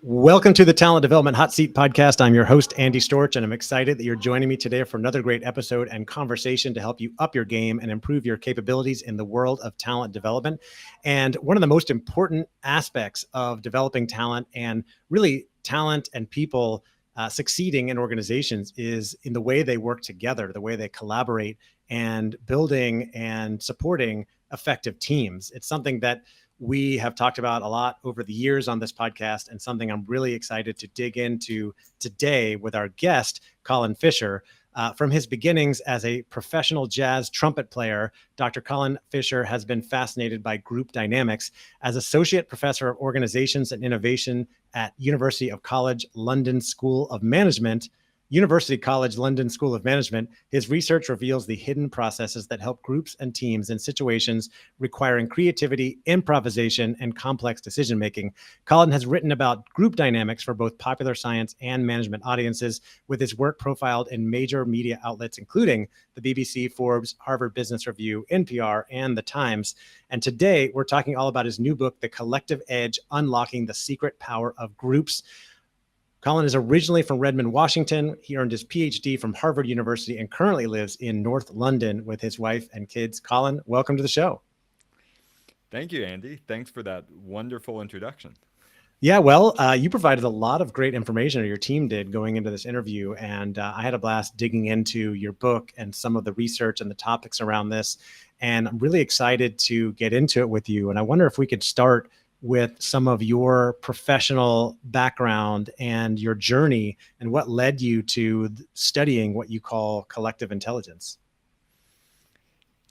Welcome to the Talent Development Hot Seat Podcast. I'm your host, Andy Storch, and I'm excited that you're joining me today for another great episode and conversation to help you up your game and improve your capabilities in the world of talent development. And one of the most important aspects of developing talent and really talent and people succeeding in organizations is in the way they work together, the way they collaborate, and building and supporting effective teams. It's something that we have talked about a lot over the years on this podcast, and something I'm really excited to dig into today with our guest, Colin Fisher. From his beginnings as a professional jazz trumpet player, Dr. Colin Fisher has been fascinated by group dynamics. As Associate Professor of Organizations and Innovation at University College London School of Management, his research reveals the hidden processes that help groups and teams in situations requiring creativity, improvisation, and complex decision-making. Colin has written about group dynamics for both popular science and management audiences, with his work profiled in major media outlets, including the BBC, Forbes, Harvard Business Review, NPR, and The Times. And today, we're talking all about his new book, The Collective Edge: Unlocking the Secret Power of Groups. Colin is originally from Redmond, Washington. He earned his PhD from Harvard University and currently lives in North London with his wife and kids. Colin, welcome to the show. Thank you, Andy. Thanks for that wonderful introduction. Yeah, well, you provided a lot of great information, or your team did, going into this interview. And I had a blast digging into your book and some of the research and the topics around this. And I'm really excited to get into it with you. And I wonder if we could start with some of your professional background and your journey and what led you to studying what you call collective intelligence.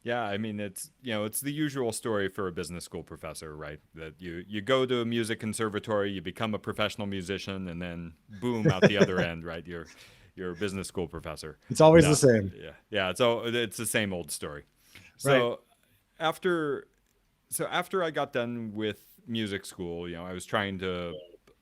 Yeah, I mean, it's the usual story for a business school professor, right? That you go to a music conservatory, you become a professional musician, and then boom, out the other end, right? You're a business school professor. It's always the same. Yeah. It's the same old story. So Right. after I got done with music school, I was trying to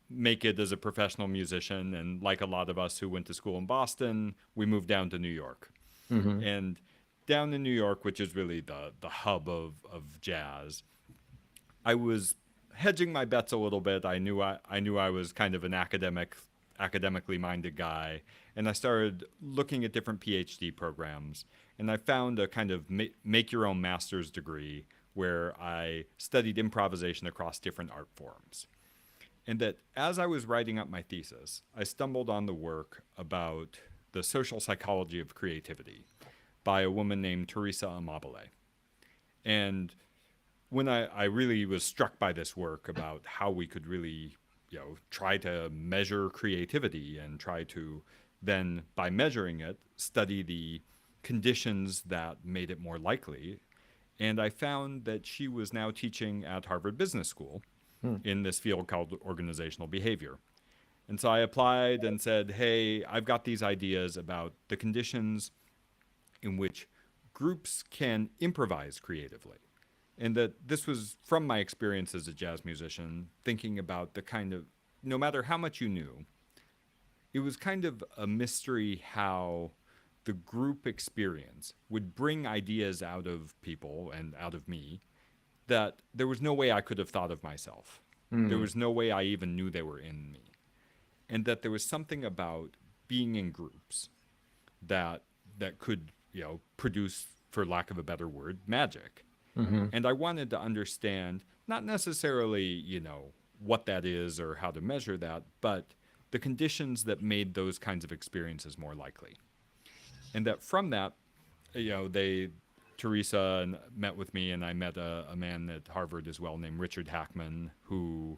make it as a professional musician, and like a lot of us who went to school in Boston, we moved down to New York. Mm-hmm. And down in New York, which is really the hub of jazz, I was hedging my bets a little bit. I knew I was kind of an academically minded guy, and I started looking at different PhD programs, and I found a kind of make your own master's degree where I studied improvisation across different art forms. And that as I was writing up my thesis, I stumbled on the work about the social psychology of creativity by a woman named Teresa Amabile. And when I really was struck by this work about how we could really, try to measure creativity and try to then, by measuring it, study the conditions that made it more likely. And I found that she was now teaching at Harvard Business School in this field called organizational behavior. And so I applied and said, hey, I've got these ideas about the conditions in which groups can improvise creatively. And that this was from my experience as a jazz musician, thinking about the kind of, no matter how much you knew, it was kind of a mystery how the group experience would bring ideas out of people and out of me that there was no way I could have thought of myself. There was no way I even knew they were in me. And that there was something about being in groups that could, produce, for lack of a better word, magic. Mm-hmm. And I wanted to understand, not necessarily, what that is or how to measure that, but the conditions that made those kinds of experiences more likely. And that from that, Teresa met with me, and I met a man at Harvard as well named Richard Hackman, who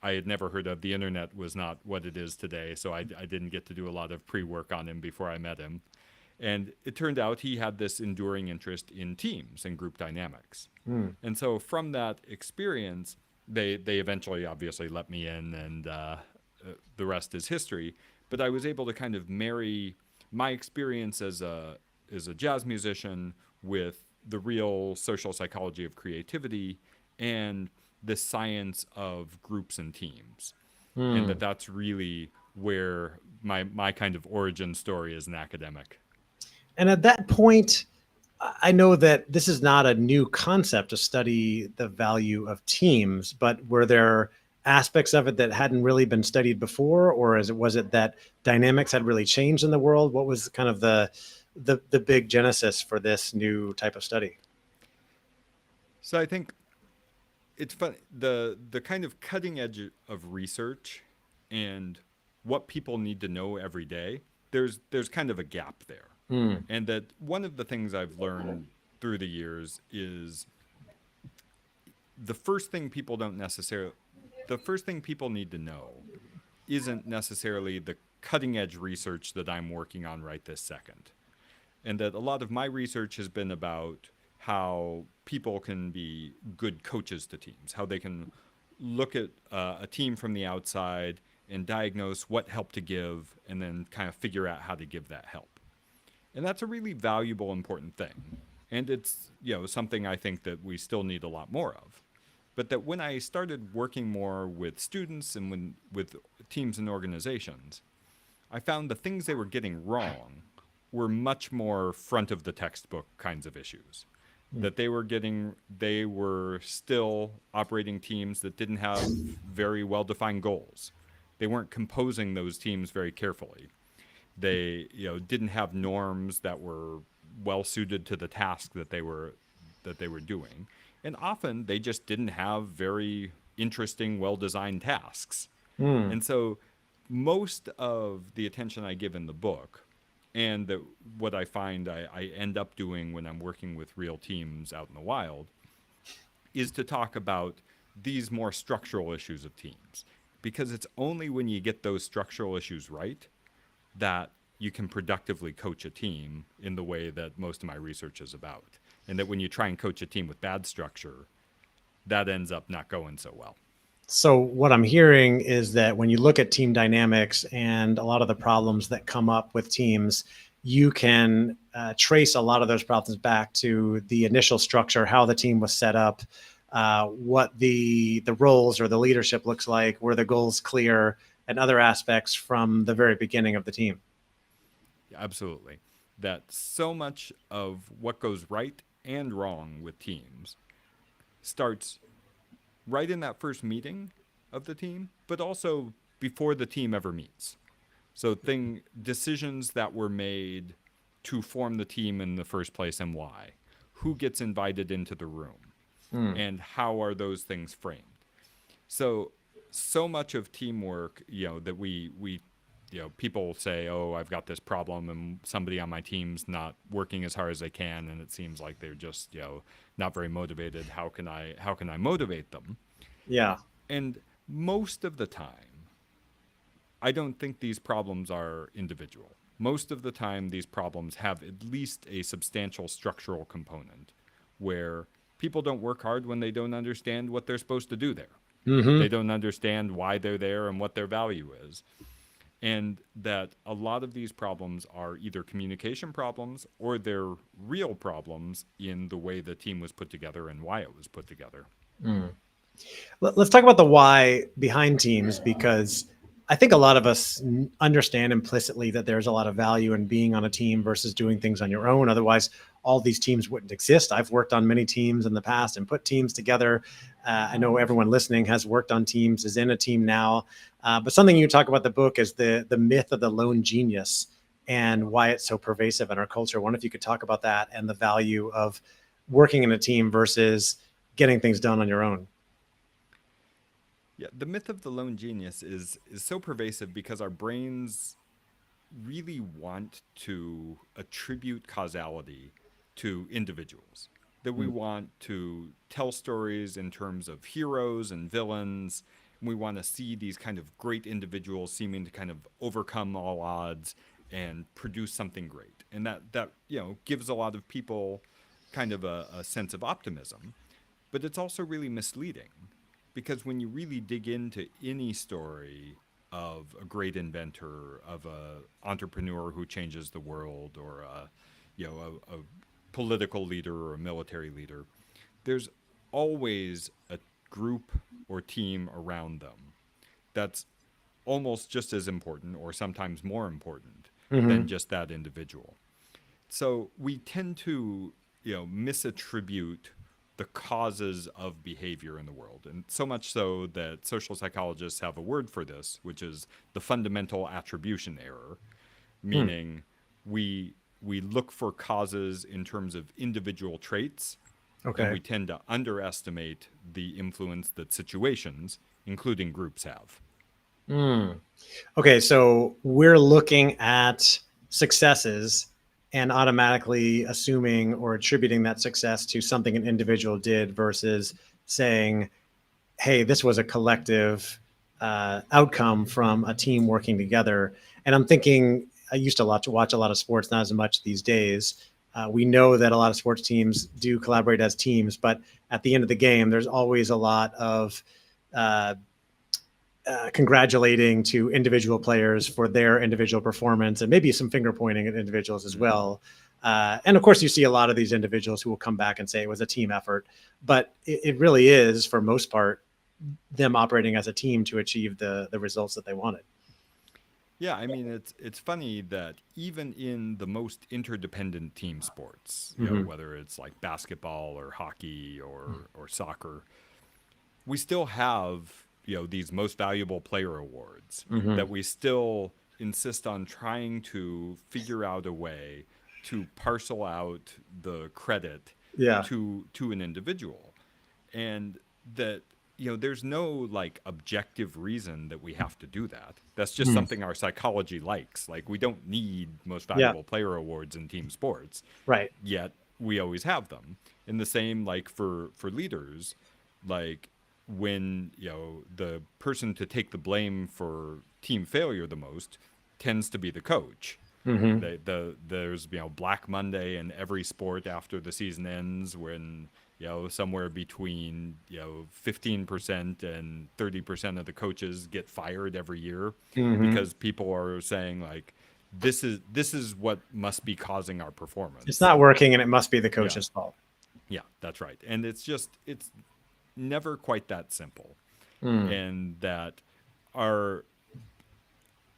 I had never heard of. The internet was not what it is today, so I didn't get to do a lot of pre-work on him before I met him. And it turned out he had this enduring interest in teams and group dynamics. And so from that experience, they eventually obviously let me in, and the rest is history. But I was able to kind of marry my experience as a jazz musician with the real social psychology of creativity and the science of groups and teams. And that's really where my kind of origin story as an academic. And at that point, I know that this is not a new concept to study the value of teams, but were there aspects of it that hadn't really been studied before, or was it that dynamics had really changed in the world? What was kind of the big genesis for this new type of study? So I think it's fun. The kind of cutting edge of research and what people need to know every day. There's kind of a gap there, Mm. and that one of the things I've learned through the years is the first thing people don't necessarily the first thing people need to know isn't necessarily the cutting edge research that I'm working on right this second. And that a lot of my research has been about how people can be good coaches to teams, how they can look at a team from the outside and diagnose what help to give and then kind of figure out how to give that help. And that's a really valuable, important thing. And it's, something I think that we still need a lot more of. But that when I started working more with students and with teams and organizations, I found the things they were getting wrong were much more front of the textbook kinds of issues. That they were still operating teams that didn't have very well defined goals. They weren't composing those teams very carefully. They, didn't have norms that were well suited to the task that they were doing. And often they just didn't have very interesting, well designed tasks. Mm. And so most of the attention I give in the book and what I find I end up doing when I'm working with real teams out in the wild is to talk about these more structural issues of teams. Because it's only when you get those structural issues right that you can productively coach a team in the way that most of my research is about. And that when you try and coach a team with bad structure, that ends up not going so well. So what I'm hearing is that when you look at team dynamics and a lot of the problems that come up with teams, you can trace a lot of those problems back to the initial structure, how the team was set up, what the roles or the leadership looks like, were the goals clear, and other aspects from the very beginning of the team. Absolutely. That so much of what goes right and wrong with teams starts right in that first meeting of the team, but also before the team ever meets. So decisions that were made to form the team in the first place and why. Who gets invited into the room? And how are those things framed? So much of teamwork, that we people say, "Oh, I've got this problem, and somebody on my team's not working as hard as they can, and it seems like they're just, not very motivated. How can I motivate them?" Yeah. And most of the time, I don't think these problems are individual. Most of the time, these problems have at least a substantial structural component where people don't work hard when they don't understand what they're supposed to do there. Mm-hmm. They don't understand why they're there and what their value is. And that a lot of these problems are either communication problems or they're real problems in the way the team was put together and why it was put together. Mm. Let's talk about the why behind teams, because I think a lot of us understand implicitly that there's a lot of value in being on a team versus doing things on your own. Otherwise, all these teams wouldn't exist. I've worked on many teams in the past and put teams together. I know everyone listening has worked on teams, is in a team now. But something you talk about the book is the myth of the lone genius and why it's so pervasive in our culture. I wonder if you could talk about that and the value of working in a team versus getting things done on your own. Yeah, the myth of the lone genius is so pervasive because our brains really want to attribute causality to individuals. That we want to tell stories in terms of heroes and villains. And we want to see these kind of great individuals seeming to kind of overcome all odds and produce something great. And that gives a lot of people kind of a sense of optimism. But it's also really misleading because when you really dig into any story of a great inventor, of a entrepreneur who changes the world, or a political leader or a military leader, there's always a group or team around them that's almost just as important or sometimes more important than just that individual. So we tend to misattribute the causes of behavior in the world. And so much so that social psychologists have a word for this, which is the fundamental attribution error, Hmm. meaning we look for causes in terms of individual traits, and Okay. we tend to underestimate the influence that situations, including groups, have. Hmm. Okay, so we're looking at successes and automatically assuming or attributing that success to something an individual did versus saying, hey, this was a collective outcome from a team working together. And I'm thinking, I used to watch a lot of sports, not as much these days. We know that a lot of sports teams do collaborate as teams, but at the end of the game, there's always a lot of uh, congratulating to individual players for their individual performance and maybe some finger pointing at individuals as Mm-hmm. well. And of course, you see a lot of these individuals who will come back and say it was a team effort, but it really is, for most part, them operating as a team to achieve the results that they wanted. Yeah, I mean it's funny that even in the most interdependent team sports, Mm-hmm. whether it's like basketball or hockey or soccer, we still have, these most valuable player awards Mm-hmm. that we still insist on trying to figure out a way to parcel out the credit Yeah. to an individual. And that, there's no like objective reason that we have to do that. That's just Mm. something our psychology likes. Like we don't need most Yeah. valuable player awards in team sports, Right. yet we always have them. And the same like for leaders, like when the person to take the blame for team failure the most tends to be the coach. Mm-hmm. There's Black Monday in every sport after the season ends, when somewhere between 15% and 30% of the coaches get fired every year Mm-hmm. because people are saying like this is what must be causing our It's performance. not working, and it must be the Yeah, coach's fault. yeah, that's right. And it's never quite that simple. Mm. And that our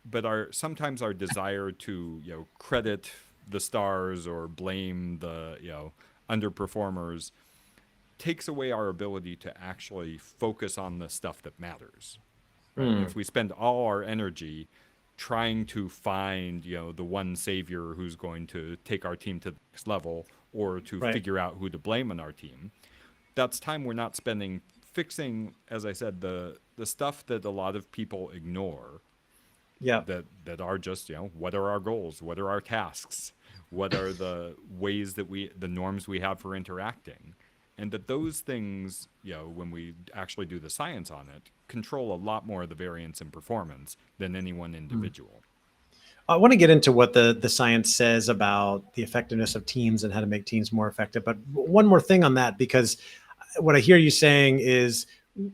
but our sometimes our desire to credit the stars or blame the underperformers takes away our ability to actually focus on the stuff that matters, right? Mm. If we spend all our energy trying to find the one savior who's going to take our team to the next level, or to Right. figure out who to blame on our team, that's time we're not spending fixing, as I said, the stuff that a lot of people ignore, Yeah. that are just what are our goals, what are our tasks, what are the ways that the norms we have for interacting, and that those things, when we actually do the science on it, control a lot more of the variance in performance than any one Mm. individual. I want to get into what the science says about the effectiveness of teams and how to make teams more effective. But one more thing on that, because what I hear you saying is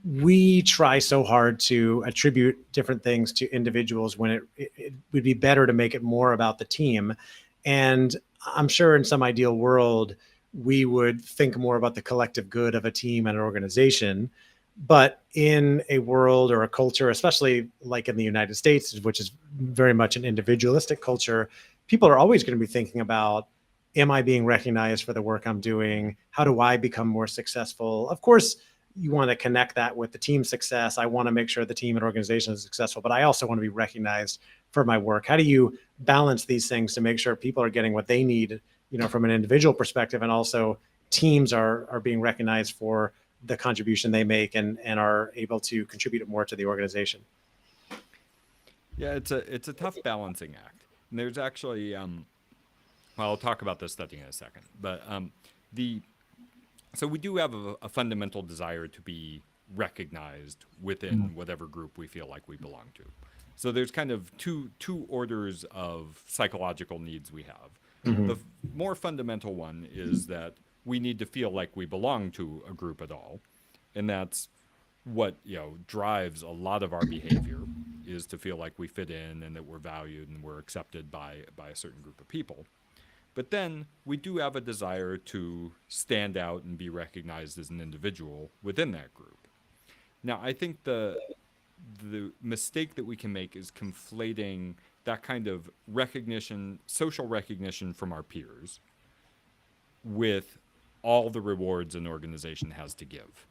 we try so hard to attribute different things to individuals when it would be better to make it more about the team. And I'm sure in some ideal world, we would think more about the collective good of a team and an organization. But in a world or a culture, especially like in the United States, which is very much an individualistic culture, people are always going to be thinking about, am I being recognized for the work I'm doing? How do I become more successful? Of course, you want to connect that with the team success. I want to make sure the team and organization is successful, but I also want to be recognized for my work. How do you balance these things to make sure people are getting what they need, from an individual perspective, and also teams are being recognized for the contribution they make and are able to contribute more to the organization? Yeah, it's a tough balancing act. And there's actually well, I'll talk about this study in a second, but the so we do have a fundamental desire to be recognized within whatever group we feel like we belong to. So there's kind of two orders of psychological needs we have. Mm-hmm. The more fundamental one is that we need to feel like we belong to a group at all, and that's what drives a lot of our behavior, is to feel like we fit in and that we're valued and we're accepted by a certain group of people. But then we do have a desire to stand out and be recognized as an individual within that group. Now, I think the mistake that we can make is conflating that kind of recognition, social recognition from our peers, with all the rewards an organization has to give.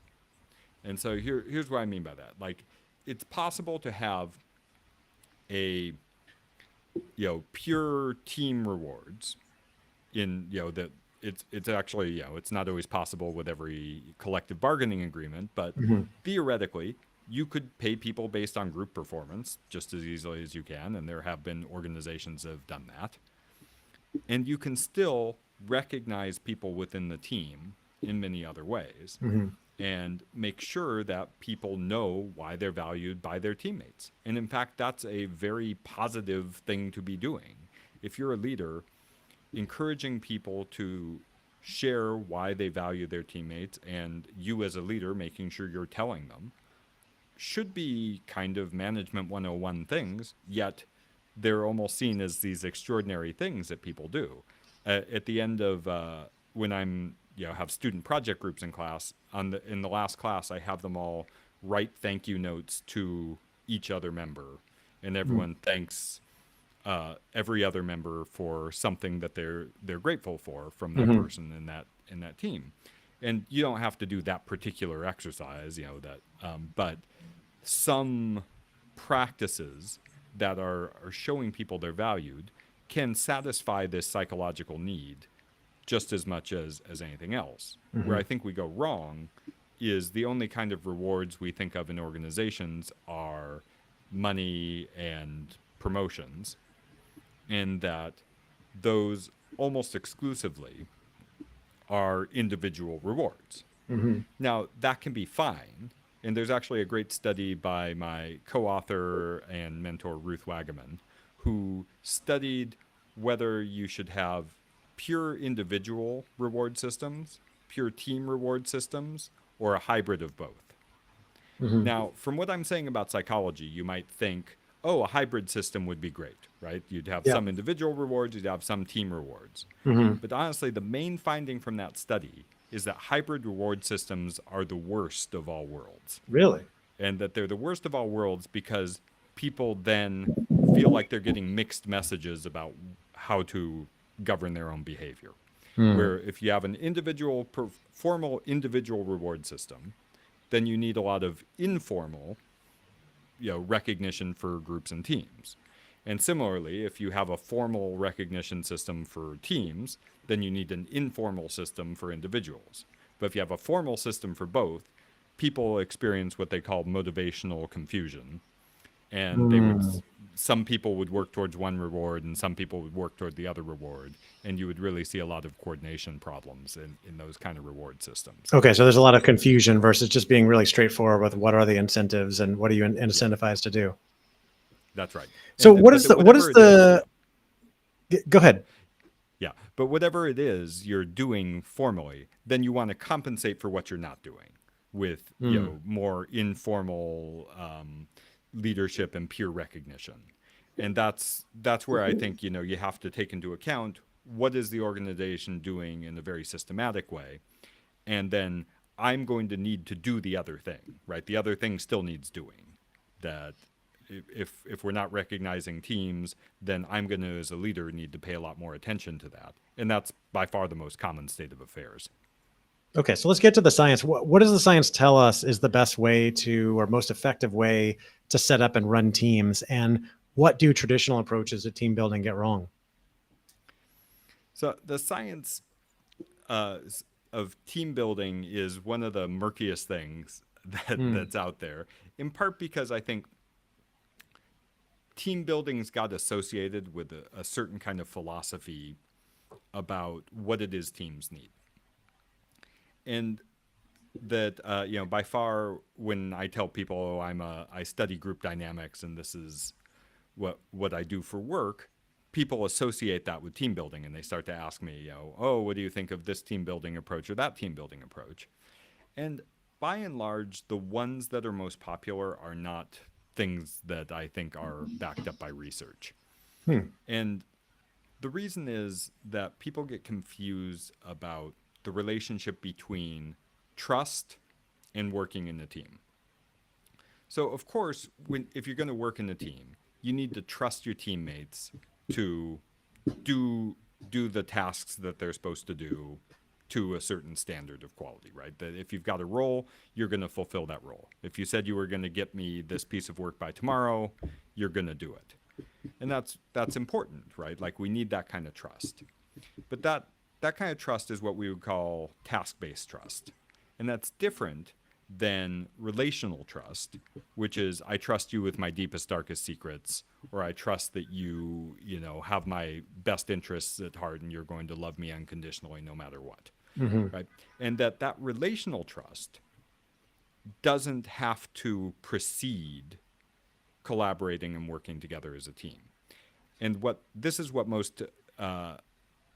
And so here's what I mean by that. Like, it's possible to have a, pure team rewards in, that it's actually, it's not always possible with every collective bargaining agreement, but theoretically, you could pay people based on group performance just as easily as you can, and there have been organizations that have done that. And you can still recognize people within the team in many other ways and make sure that people know why they're valued by their teammates. And in fact, that's a very positive thing to be doing. If you're a leader, encouraging people to share why they value their teammates, and you as a leader making sure you're telling them, should be kind of management 101 things, yet they're almost seen as these extraordinary things that people do. At the end of when I'm have student project groups in class, in the last class I have them all write thank you notes to each other member, and everyone thanks every other member for something that they're grateful for from that person in that team. And you don't have to do that particular exercise, but some practices that are showing people they're valued can satisfy this psychological need just as much as anything else. Where I think we go wrong is the only kind of rewards we think of in organizations are money and promotions, and that those almost exclusively are individual rewards. Now, that can be fine. And there's actually a great study by my co-author and mentor, Ruth Wagaman, who studied whether you should have pure individual reward systems, pure team reward systems, or a hybrid of both. Now, from what I'm saying about psychology, you might think, oh, a hybrid system would be great, right? You'd have some individual rewards, you'd have some team rewards. But honestly, the main finding from that study is that hybrid reward systems are the worst of all worlds. Really? And that they're the worst of all worlds because people then feel like they're getting mixed messages about how to govern their own behavior. Where if you have an formal individual reward system, then you need a lot of informal recognition for groups and teams. And similarly, if you have a formal recognition system for teams, then you need an informal system for individuals. But if you have a formal system for both, people experience what they call motivational confusion. And some people would work towards one reward and some people would work toward the other reward. And you would really see a lot of coordination problems in those kind of reward systems. Okay, so there's a lot of confusion versus just being really straightforward with what are the incentives and what are you incentivized to do. That's right. So what is the go ahead. Yeah, but whatever it is you're doing formally, then you want to compensate for what you're not doing with more informal leadership and peer recognition. And that's where I think you have to take into account what is the organization doing in a very systematic way, and then I'm going to need to do the other thing, right? The other thing still needs doing. That if we're not recognizing teams, then I'm going to, as a leader, need to pay a lot more attention to that. And that's by far the most common state of affairs. Okay, so let's get to the science. What does the science tell us is the best way to, or most effective way to set up and run teams? And what do traditional approaches to team building get wrong? So the science of team building is one of the murkiest things that's out there, in part because I think team building's got associated with a certain kind of philosophy about what it is teams need. And that, by far, when I tell people I study group dynamics and this is what I do for work, people associate that with team building and they start to ask me, oh, what do you think of this team building approach or that team building approach? And by and large, the ones that are most popular are not things that I think are backed up by research. And the reason is that people get confused about the relationship between trust and working in a team. So, of course, if you're going to work in a team, you need to trust your teammates to do the tasks that they're supposed to do to a certain standard of quality, right? That if you've got a role, you're going to fulfill that role. If you said you were going to get me this piece of work by tomorrow, you're going to do it. And that's important, right? Like we need that kind of trust. But that kind of trust is what we would call task-based trust. And that's different than relational trust, which is I trust you with my deepest, darkest secrets, or I trust that you have my best interests at heart and you're going to love me unconditionally no matter what. Mm-hmm. Right? And that relational trust doesn't have to precede collaborating and working together as a team. And this is what most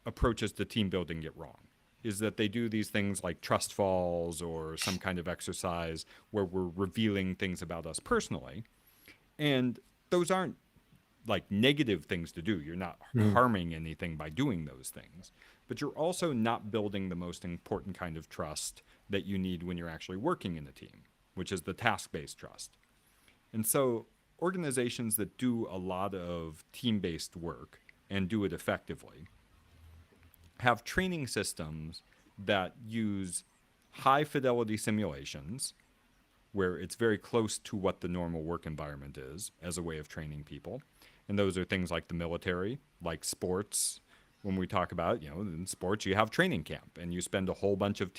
approaches to team building get wrong, is that they do these things like trust falls or some kind of exercise where we're revealing things about us personally. And those aren't like negative things to do. You're not harming anything by doing those things, but you're also not building the most important kind of trust that you need when you're actually working in a team, which is the task-based trust. And so organizations that do a lot of team-based work and do it effectively have training systems that use high-fidelity simulations where it's very close to what the normal work environment is as a way of training people. And those are things like the military, like sports. When we talk about, in sports, you have training camp and you spend a whole bunch of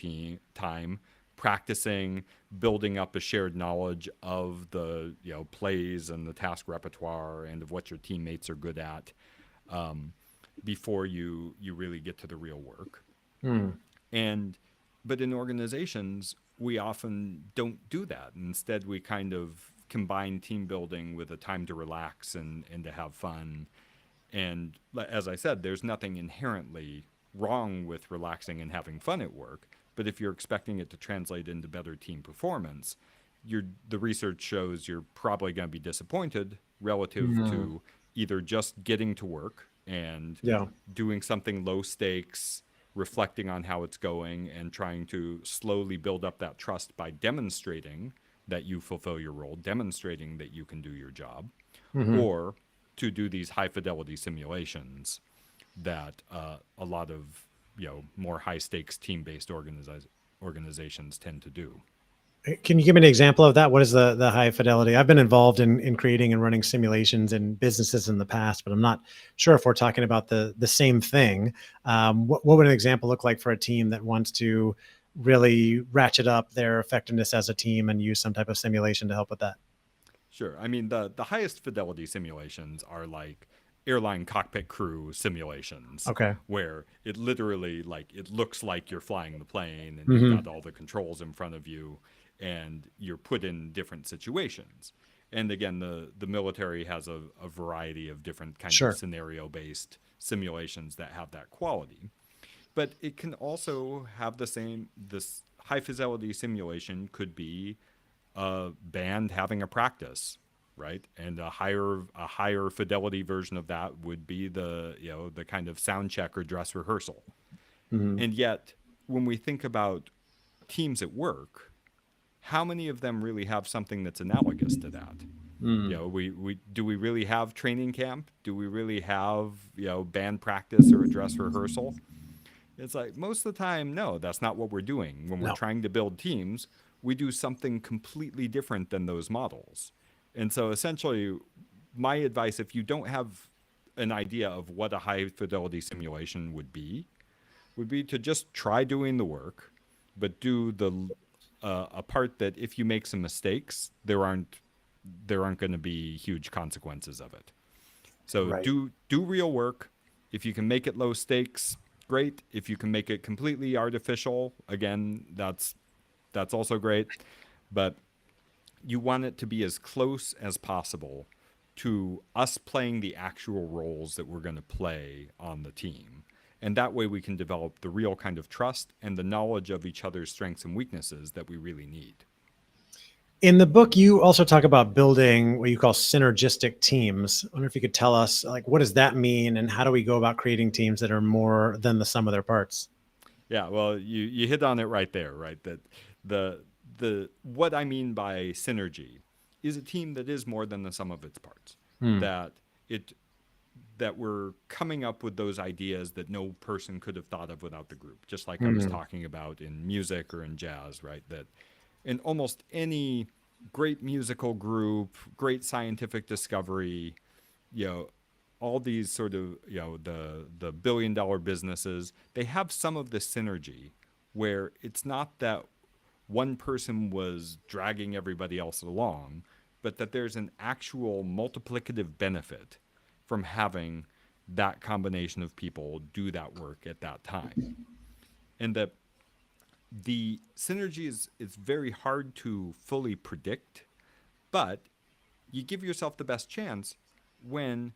time practicing, building up a shared knowledge of the plays and the task repertoire and of what your teammates are good at before you really get to the real work. But in organizations, we often don't do that. Instead, we kind of combine team building with a time to relax and to have fun. And as I said, there's nothing inherently wrong with relaxing and having fun at work. But if you're expecting it to translate into better team performance, the research shows you're probably going to be disappointed relative to either just getting to work and doing something low stakes, reflecting on how it's going, and trying to slowly build up that trust by demonstrating that you fulfill your role, demonstrating that you can do your job, or to do these high fidelity simulations that a lot of more high stakes team based organizations tend to do. Can you give me an example of that? What is the high fidelity? I've been involved in creating and running simulations in businesses in the past, but I'm not sure if we're talking about the same thing. What would an example look like for a team that wants to really ratchet up their effectiveness as a team and use some type of simulation to help with that? Sure. I mean, the highest fidelity simulations are like airline cockpit crew simulations. Okay. Where it literally it looks like you're flying the plane and you've got all the controls in front of you and you're put in different situations. And again, the military has a variety of different kinds of scenario-based simulations that have that quality. But it can also have this high fidelity simulation could be a band having a practice, right? And a higher fidelity version of that would be the kind of sound check or dress rehearsal. And yet, when we think about teams at work, how many of them really have something that's analogous to that? We do we really have training camp? Do we really have band practice or a dress rehearsal? It's like most of the time, no, that's not what we're doing. When we're trying to build teams, we do something completely different than those models. And so essentially, my advice, if you don't have an idea of what a high fidelity simulation would be to just try doing the work, but do a part that if you make some mistakes, there aren't going to be huge consequences of it. So do real work. If you can make it low stakes, great. If you can make it completely artificial, again, that's also great. But you want it to be as close as possible to us playing the actual roles that we're going to play on the team. And that way we can develop the real kind of trust and the knowledge of each other's strengths and weaknesses that we really need. In the book, you also talk about building what you call synergistic teams. I wonder if you could tell us, what does that mean and how do we go about creating teams that are more than the sum of their parts? Yeah, well, you hit on it right there, right? That the what I mean by synergy is a team that is more than the sum of its parts. That that we're coming up with those ideas that no person could have thought of without the group, just like I was Mm. talking about in music or in jazz, right? That in almost any great musical group, great scientific discovery, you know, all these sort of, the billion-dollar businesses, they have some of this synergy where it's not that one person was dragging everybody else along, but that there's an actual multiplicative benefit from having that combination of people do that work at that time. And that the synergy is very hard to fully predict, but you give yourself the best chance when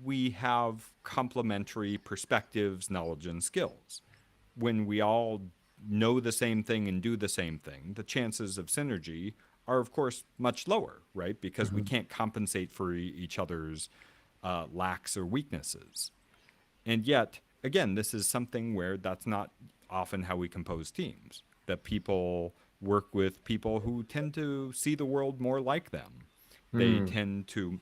we have complementary perspectives, knowledge, and skills. When we all know the same thing and do the same thing, the chances of synergy are, of course, much lower, right? Because we Mhm. can't compensate for each other's lacks or weaknesses. And yet, again, this is something where that's not often how we compose teams, that people work with people who tend to see the world more like them. They Mm. tend to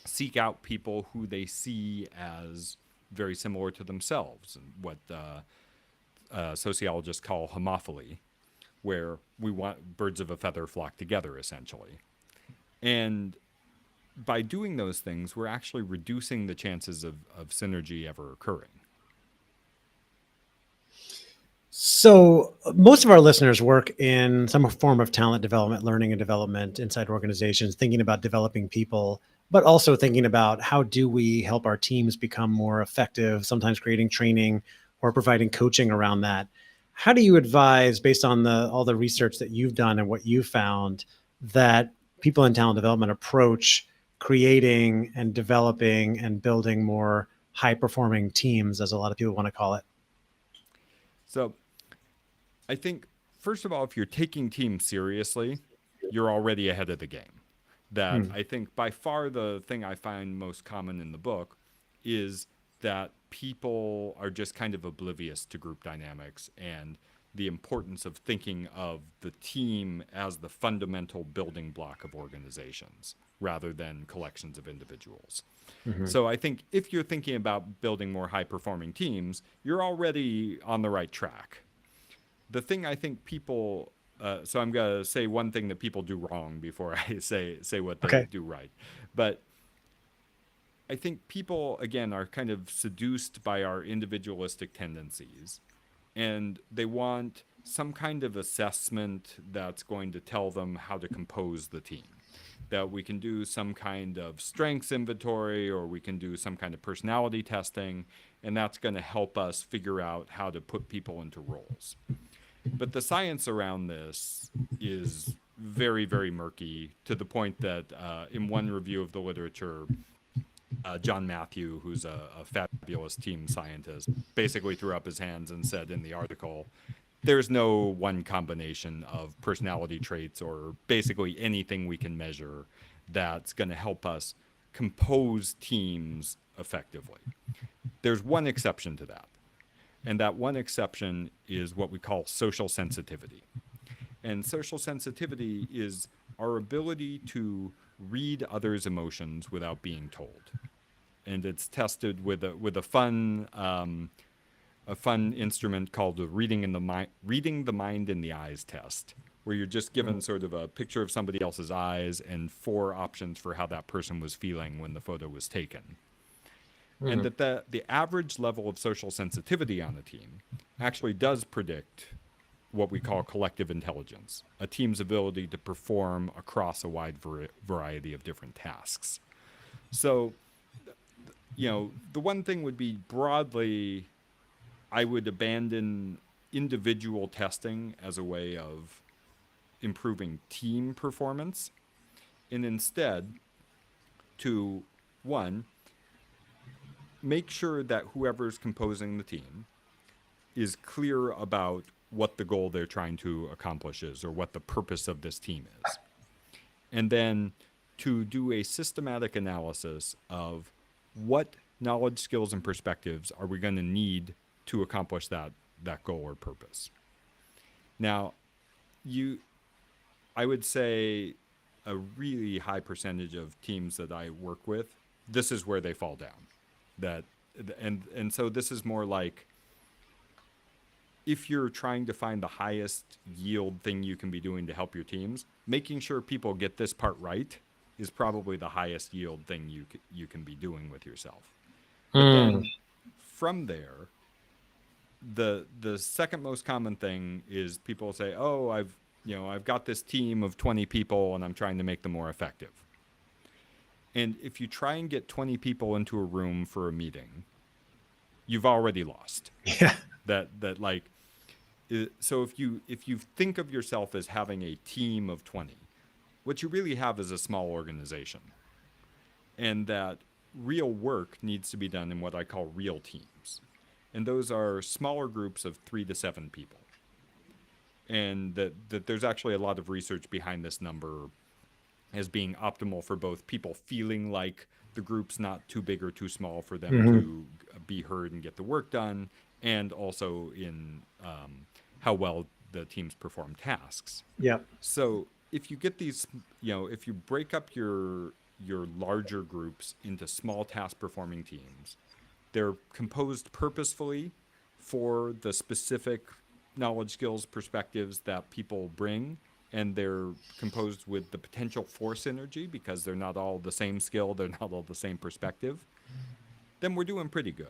seek out people who they see as very similar to themselves, and what sociologists call homophily, where we want birds of a feather flock together, essentially. And by doing those things, we're actually reducing the chances of synergy ever occurring. So, most of our listeners work in some form of talent development, learning and development inside organizations, thinking about developing people, but also thinking about how do we help our teams become more effective, sometimes creating training or providing coaching around that. How do you advise, based on all the research that you've done and what you found, that people in talent development approach creating and developing and building more high performing teams, as a lot of people want to call it? So I think, first of all, if you're taking teams seriously, you're already ahead of the game. That Hmm. I think by far the thing I find most common in the book is that people are just kind of oblivious to group dynamics and the importance of thinking of the team as the fundamental building block of organizations rather than collections of individuals. Hmm. So I think if you're thinking about building more high performing teams, you're already on the right track. The thing I think people, so I'm gonna say one thing that people do wrong before I say what they Okay. do right, but I think people again are kind of seduced by our individualistic tendencies, and they want some kind of assessment that's going to tell them how to compose the team. That we can do some kind of strengths inventory, or we can do some kind of personality testing, and that's going to help us figure out how to put people into roles. But the science around this is very, very murky, to the point that in one review of the literature, John Matthew, who's a fabulous team scientist, basically threw up his hands and said in the article, there's no one combination of personality traits or basically anything we can measure that's going to help us compose teams effectively. There's one exception to that. And that one exception is what we call social sensitivity. And social sensitivity is our ability to read others' emotions without being told. And it's tested with a fun instrument called the reading the mind in the eyes test, where you're just given sort of a picture of somebody else's eyes and four options for how that person was feeling when the photo was taken. And Hmm. that the average level of social sensitivity on a team actually does predict what we call collective intelligence, a team's ability to perform across a wide variety of different tasks. So, the one thing would be, broadly, I would abandon individual testing as a way of improving team performance, and instead to, one, make sure that whoever's composing the team is clear about what the goal they're trying to accomplish is, or what the purpose of this team is. And then to do a systematic analysis of what knowledge, skills, and perspectives are we going to need to accomplish that goal or purpose. Now, I would say a really high percentage of teams that I work with this is where they fall down. That and so this is more like, if you're trying to find the highest yield thing you can be doing to help your teams, making sure people get this part right is probably the highest yield thing you can be doing with yourself. But then from there, the second most common thing is people say, "Oh, I've got this team of 20 people and I'm trying to make them more effective." And if you try and get 20 people into a room for a meeting, you've already lost. Yeah. That like, so if you think of yourself as having a team of 20, what you really have is a small organization. And that real work needs to be done in what I call real teams. And those are smaller groups of 3 to 7 people. And that there's actually a lot of research behind this number as being optimal for both people feeling like the group's not too big or too small for them to be heard and get the work done, and also in how well the teams perform tasks. Yeah. So if you get these, if you break up your larger groups into small task performing teams, they're composed purposefully for the specific knowledge, skills, perspectives that people bring, and they're composed with the potential for synergy because they're not all the same skill, they're not all the same perspective, then we're doing pretty good.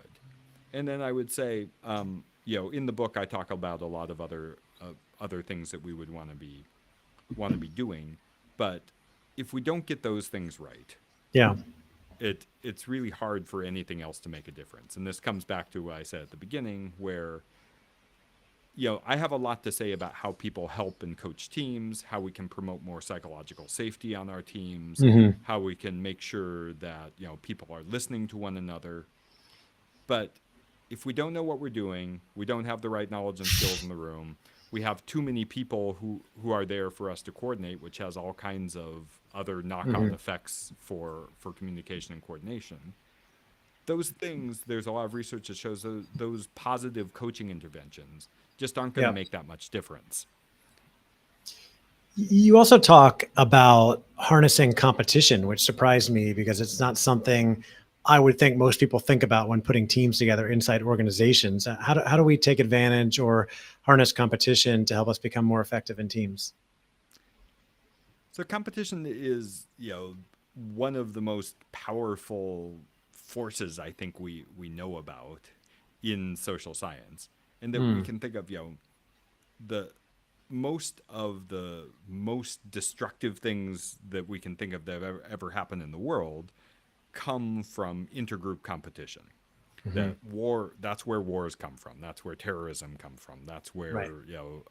And then I would say, in the book I talk about a lot of other things that we would want to be doing, but if we don't get those things right, yeah, it's really hard for anything else to make a difference. And this comes back to what I said at the beginning, where I have a lot to say about how people help and coach teams, how we can promote more psychological safety on our teams, how we can make sure that, people are listening to one another. But if we don't know what we're doing, we don't have the right knowledge and skills in the room, we have too many people who are there for us to coordinate, which has all kinds of other knock-on effects for communication and coordination. Those things, there's a lot of research that shows those positive coaching interventions just aren't going to make that much difference. You also talk about harnessing competition, which surprised me because it's not something I would think most people think about when putting teams together inside organizations. How do we take advantage or harness competition to help us become more effective in teams? So competition is, one of the most powerful forces I think we know about in social science. And that we can think of, the most of the most destructive things that we can think of that have ever happened in the world come from intergroup competition. That that's where wars come from. That's where terrorism come from. That's where,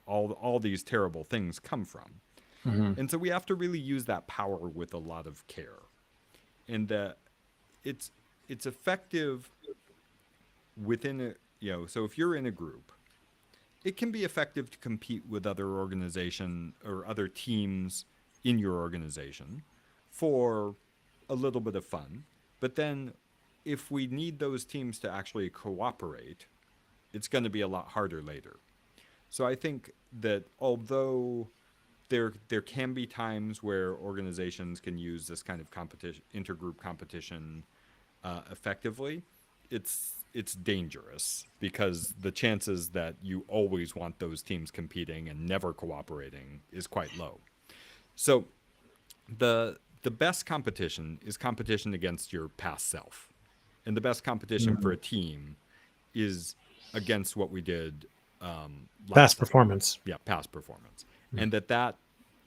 all these terrible things come from. And so we have to really use that power with a lot of care. And that it's effective within so if you're in a group, it can be effective to compete with other organization or other teams in your organization for a little bit of fun. But then if we need those teams to actually cooperate, it's going to be a lot harder later. So I think that although there can be times where organizations can use this kind of competition, intergroup competition effectively, it's dangerous because the chances that you always want those teams competing and never cooperating is quite low. So the best competition is competition against your past self. And the best competition for a team is against what we did past performance. Yeah, past performance. And that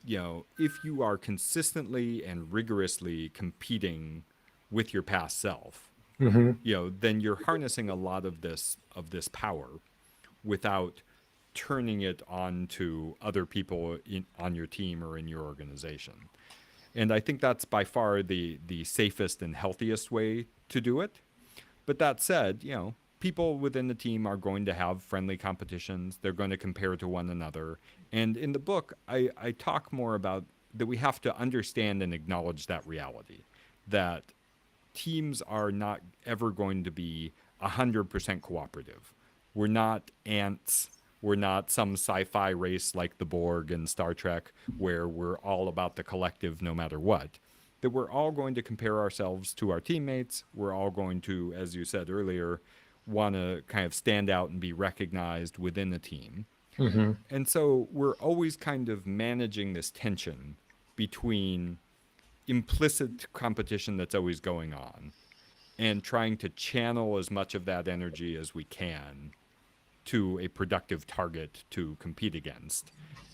if you are consistently and rigorously competing with your past self, then you're harnessing a lot of this power without turning it on to other people on your team or in your organization. And I think that's by far the safest and healthiest way to do it. But that said, people within the team are going to have friendly competitions. They're going to compare to one another. And in the book, I talk more about that we have to understand and acknowledge that reality, that teams are not ever going to be 100% cooperative. We're not ants. We're not some sci-fi race like the Borg and Star Trek where we're all about the collective no matter what. that we're all going to compare ourselves to our teammates. We're all going to, as you said earlier, want to kind of stand out and be recognized within the team. Mm-hmm. And so we're always kind of managing this tension between implicit competition that's always going on and trying to channel as much of that energy as we can to a productive target to compete against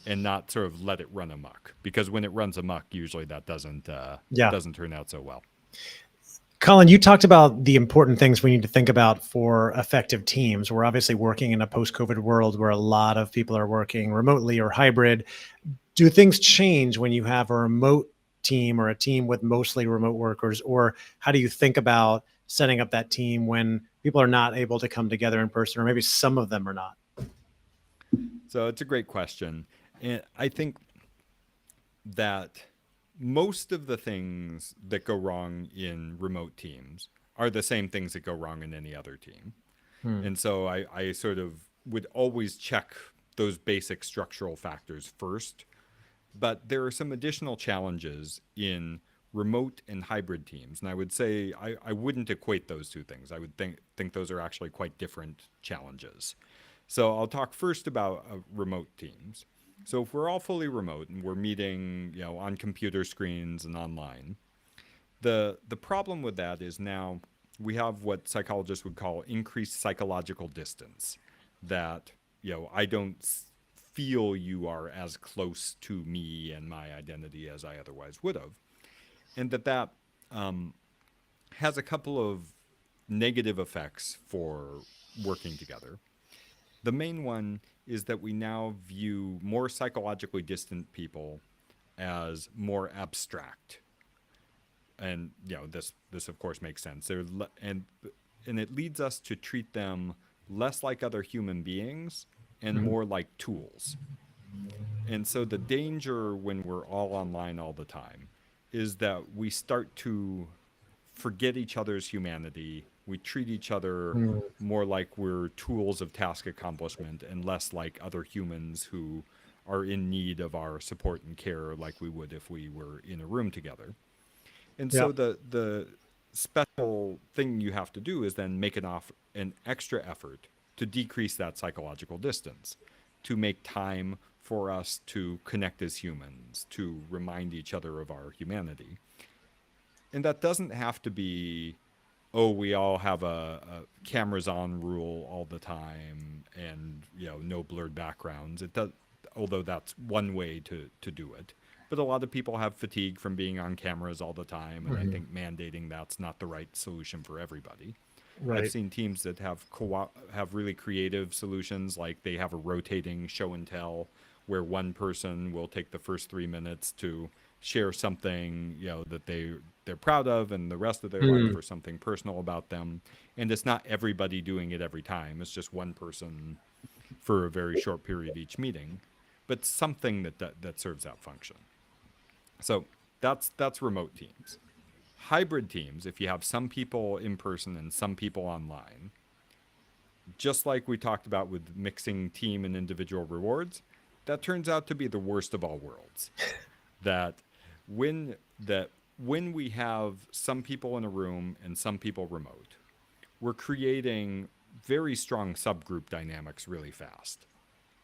and not sort of let it run amok, because when it runs amok, usually that Yeah. doesn't turn out so well. Colin, you talked about the important things we need to think about for effective teams. We're obviously working in a post-COVID world where a lot of people are working remotely or hybrid. Do things change when you have a remote team or a team with mostly remote workers? Or how do you think about setting up that team when people are not able to come together in person, or maybe some of them are not? So it's a great question. And I think that most of the things that go wrong in remote teams are the same things that go wrong in any other team. And so I sort of would always check those basic structural factors first. But there are some additional challenges in remote and hybrid teams. And I would say I wouldn't equate those two things. I would think those are actually quite different challenges. So I'll talk first about remote teams. So if we're all fully remote and we're meeting, on computer screens and online, the problem with that is now we have what psychologists would call increased psychological distance. That I don't feel you are as close to me and my identity as I otherwise would have, and that has a couple of negative effects for working together. The main one is that we now view more psychologically distant people as more abstract. And this of course makes sense. And it leads us to treat them less like other human beings and more like tools. And so the danger when we're all online all the time is that we start to forget each other's humanity. We treat each other more like we're tools of task accomplishment and less like other humans who are in need of our support and care like we would if we were in a room together. And Yeah. so the special thing you have to do is then make an extra effort to decrease that psychological distance, to make time for us to connect as humans, to remind each other of our humanity. And that doesn't have to be, oh, we all have a cameras on rule all the time and no blurred backgrounds. It does, although that's one way to do it. But a lot of people have fatigue from being on cameras all the time, and I think mandating that's not the right solution for everybody. I've Right. seen teams that have really creative solutions, like they have a rotating show and tell, where one person will take the first 3 minutes to share something that they're proud of in the rest of their life, or something personal about them. And it's not everybody doing it every time. It's just one person for a very short period each meeting, but something that serves that function. So that's remote teams. Hybrid teams, if you have some people in person and some people online, just like we talked about with mixing team and individual rewards, that turns out to be the worst of all worlds. that when we have some people in a room and some people remote, we're creating very strong subgroup dynamics really fast.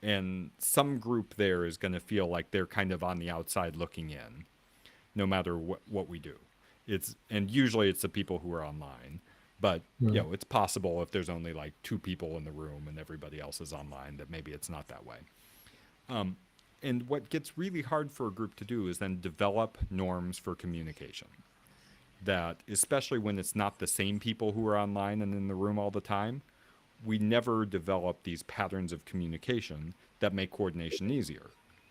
And some group there is going to feel like they're kind of on the outside looking in, no matter what we do. And usually it's the people who are online, but it's possible if there's only like 2 people in the room and everybody else is online that maybe it's not that way. And what gets really hard for a group to do is then develop norms for communication. That, especially when it's not the same people who are online and in the room all the time, we never develop these patterns of communication that make coordination easier.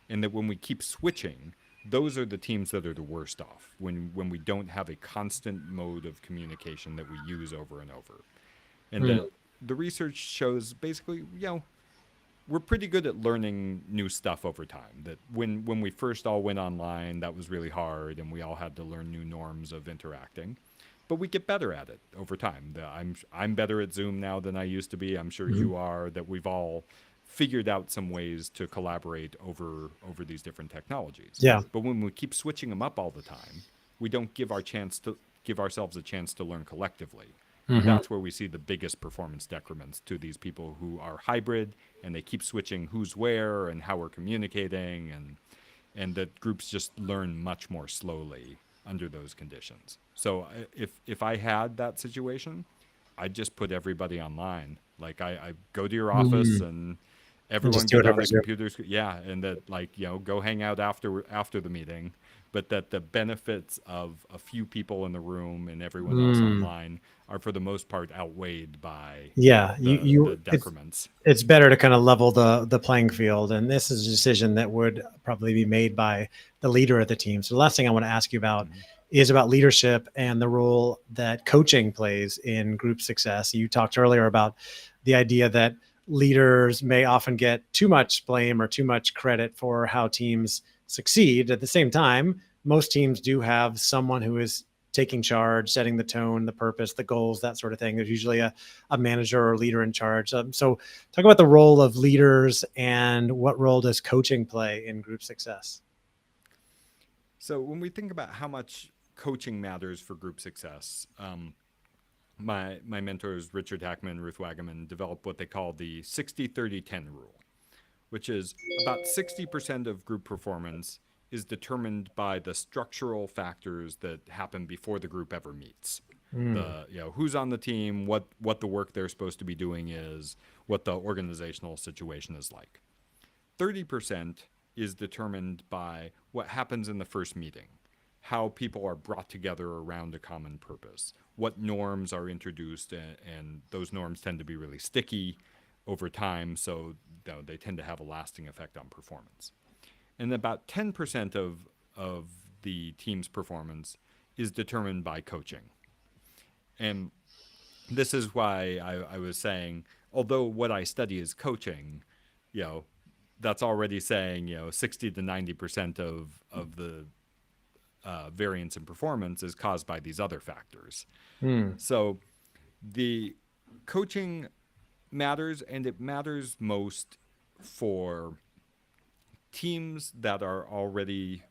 And that when we keep switching, those are the teams that are the worst off, when we don't have a constant mode of communication that we use over and over. And that the research shows basically, we're pretty good at learning new stuff over time. That when we first all went online, that was really hard and we all had to learn new norms of interacting. But we get better at it over time. I'm better at Zoom now than I used to be. I'm sure you are. That we've all figured out some ways to collaborate over these different technologies. Yeah. But when we keep switching them up all the time, we don't give ourselves a chance to learn collectively. And Hmm. that's where we see the biggest performance decrements to these people who are hybrid and they keep switching who's where and how we're communicating, and that groups just learn much more slowly under those conditions. So if I had that situation, I'd just put everybody online. Like I go to your office Mm. and And everyone just do get it on over the Zoom. computers. Yeah, and that, like, go hang out after the meeting, but that the benefits of a few people in the room and everyone else Mm. online are for the most part outweighed by Yeah, the it's decrements. better to kind of level the playing field, and this is a decision that would probably be made by the leader of the team. So the last thing I want to ask you about Mhm. is about leadership and the role that coaching plays in group success. You talked earlier about the idea that leaders may often get too much blame or too much credit for how teams succeed. At the same time, most teams do have someone who is taking charge, setting the tone, the purpose, the goals, that sort of thing. There's usually a manager or leader in charge. So talk about the role of leaders and what role does coaching play in group success? So when we think about how much coaching matters for group success, my mentors Richard Hackman and Ruth Wagaman developed what they call the 60-30-10 rule, which is about 60% of group performance is determined by the structural factors that happen before the group ever meets. Mm, The who's on the team, what the work they're supposed to be doing is, what the organizational situation is like. 30% is determined by what happens in the first meeting, how people are brought together around a common purpose, what norms are introduced, and those norms tend to be really sticky over time, so they tend to have a lasting effect on performance. And about 10% of the team's performance is determined by coaching. And this is why I was saying, although what I study is coaching, you know, that's already saying 60 to 90% of the variance in performance is caused by these other factors. mm, So the coaching matters, and it matters most for teams that are already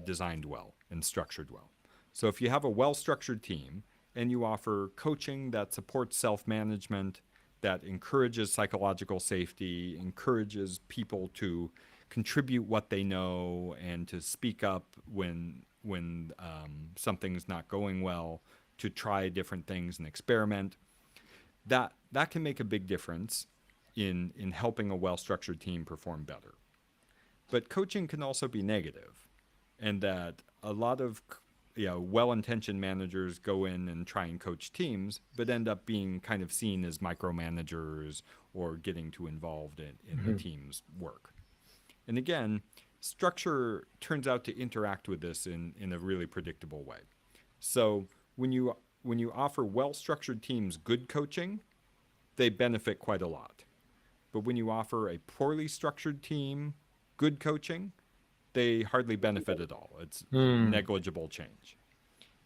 designed well and structured well. So if you have a well structured team and you offer coaching that supports self management, that encourages psychological safety, encourages people to contribute what they know and to speak up when something's not going well, to try different things and experiment, that can make a big difference in helping a well structured team perform better. But coaching can also be negative, and that a lot of well-intentioned managers go in and try and coach teams, but end up being kind of seen as micromanagers or getting too involved in the mhm. team's work. And again, structure turns out to interact with this in a really predictable way. So when you offer well-structured teams good coaching, they benefit quite a lot. But when you offer a poorly structured team good coaching, they hardly benefit at all. It's Mm, negligible change.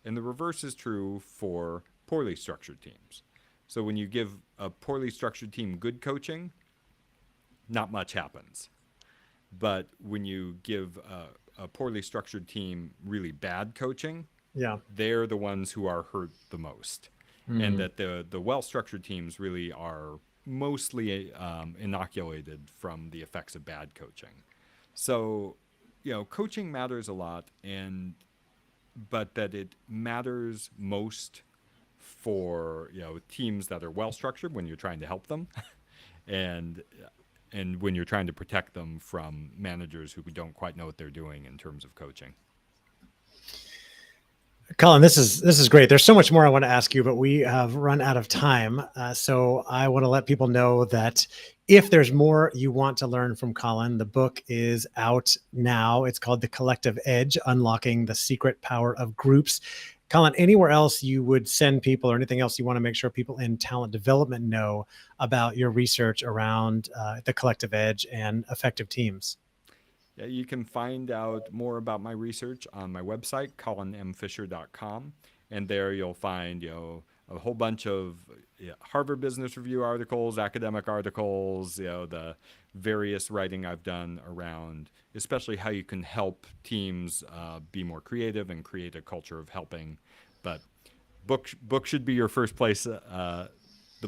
And the reverse is true for poorly structured teams. So when you give a poorly structured team good coaching, not much happens. But when you give a poorly structured team really bad coaching, yeah. they're the ones who are hurt the most. And Mm. that the well structured teams really are mostly inoculated from the effects of bad coaching. So, coaching matters a lot, and but that it matters most for teams that are well structured when you're trying to help them, and when you're trying to protect them from managers who don't quite know what they're doing in terms of coaching. Colin, this is great. There's so much more I want to ask you, but we have run out of time. So I want to let people know that if there's more you want to learn from Colin, the book is out now. It's called The Collective Edge: Unlocking the Secret Power of Groups. Colin, anywhere else you would send people, or anything else you want to make sure people in talent development know about your research around the collective edge and effective teams? Yeah, you can find out more about my research on my website, colinmfisher.com. And there you'll find, a whole bunch of Harvard Business Review articles, academic articles, the various writing I've done around, especially how you can help teams be more creative and create a culture of helping. But book should be your first place. The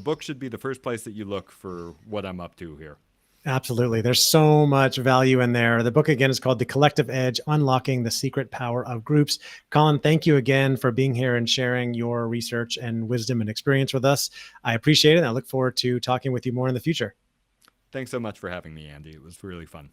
book should be the first place that you look for what I'm up to here. Absolutely. There's so much value in there. The book, again, is called The Collective Edge, Unlocking the Secret Power of Groups. Colin, thank you again for being here and sharing your research and wisdom and experience with us. I appreciate it. And I look forward to talking with you more in the future. Thanks so much for having me, Andy. It was really fun.